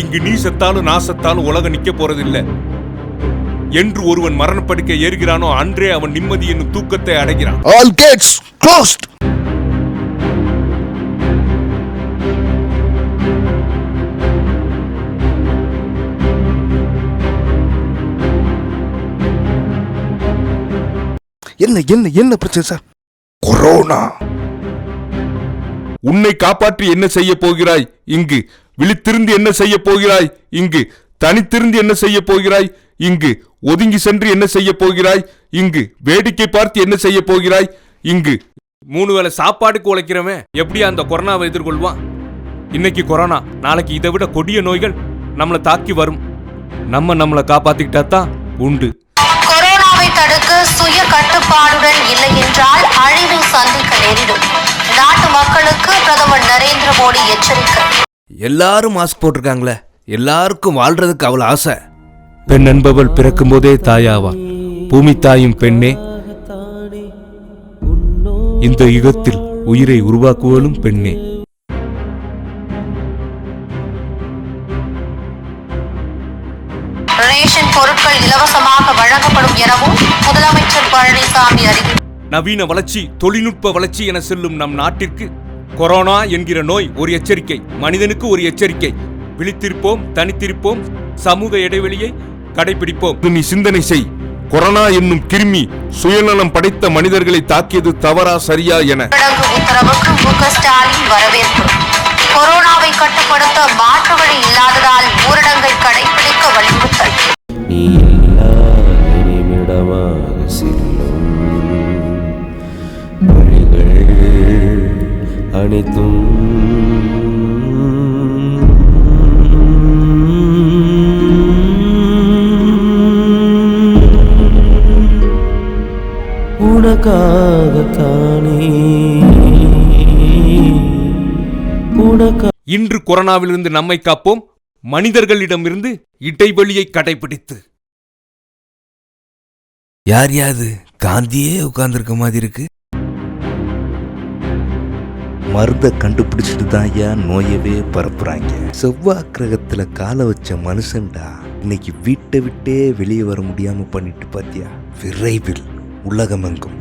இங்கு நீ செத்தாலும் நான் செத்தாலும் உலகம் நிக்க போறதில்லை. என்று ஒருவன் மரணப்படுக்கை ஏறுகிறானோ அன்றே அவன் நிம்மதி என்னும் தூக்கத்தை அடைகிறான். All gates closed. என்ன என்ன என்ன பிரச்சனை சார்? கொரோனா. உன்னை காப்பாற்றி என்ன செய்ய போகிறாய் இங்கு? விழித்திருந்து என்ன செய்ய போகிறாய் இங்கு? தனித்திருந்து என்ன செய்ய போகிறாய் இங்கு? ஒதுங்கி சென்று என்ன செய்ய போகிறாய் இங்கு? வேடிக்கை பார்த்து என்ன செய்ய போகிறாய் இங்கு? 3 வேளை சாப்பாடுக்கு உழைக்கிறவன் எப்படி அந்த கொரோனாவை எதிர்கொள்வான்? இன்னைக்கு கொரோனா, நாளைக்கு இதை விட கொடிய நோய்கள் நம்மளை தாக்கி வரும். நம்மளை காப்பாத்திக்கிட்டா தான் உண்டு. கொரோனாவை தடுக்க சுய கட்டுப்பாடுடன் இல்லை என்றால் அழிவை சந்திக்க நேரிடும். நாட்டு மக்களுக்கு பிரதமர் நரேந்திர மோடி எச்சரிக்கை. எல்லாரும் மாஸ்க் போட்டிருக்காங்களே, எல்லாருக்கும் வாழ்றதுக்கு அவ்வளவு ஆசை. பெண் என்பவள் பிறக்கும் போதே தாயாவா. பூமி தாயும் பெண்ணே. இந்த யுகத்தில் உயிரை உருவாக்குவதும் பெண்ணே. ரேஷன் பொருட்கள் இலவசமாக வழங்கப்படும் எனவும் முதலமைச்சர் பழனிசாமி அறிவித்தார். நவீன வளர்ச்சி, தொழில்நுட்ப வளர்ச்சி என செல்லும் நம் நாட்டிற்கு கொரோனா என்கிற நோய் ஒரு எச்சரிக்கை. மனிதனுக்கு ஒரு எச்சரிக்கை. விழித்திருப்போம், தனித்திருப்போம், சமூக இடைவெளியை கடைபிடிப்போம். நீ சிந்தனை செய். கொரோனா என்னும் கிருமி சுயநலம் படைத்த மனிதர்களை தாக்கியது தவறா சரியா என. உத்தரவுக்கு மு.க. ஸ்டாலின் வரவேற்பு. கொரோனாவை கட்டுப்படுத்த மாற்று வழி இல்லாததால் ஊரடங்கை கடைபிடிக்க வலியுறுத்தல். நீ இல்லாத நிமிடமாக செல்லும் வழிகள் அனைத்தும் உனக்காகத்தானே. இன்று கொரோனாவிலிருந்து நம்மை காப்போம், மனிதர்களிடமிருந்து இடைவெளியை கடைபிடித்து. யார் யாது காந்தியே உட்கார்ந்துருக்க மாதிரி இருக்கு. மருந்தை கண்டுபிடிச்சிட்டு தான் ஐயா நோயவே பரப்புறாங்க. செவ்வாய் கிரகத்துல காலை வச்ச மனுஷன்டா இன்னைக்கு வீட்டை விட்டே வெளியே வர முடியாம பண்ணிட்டு பாத்தியா. விரைவில் உலகமெங்கும்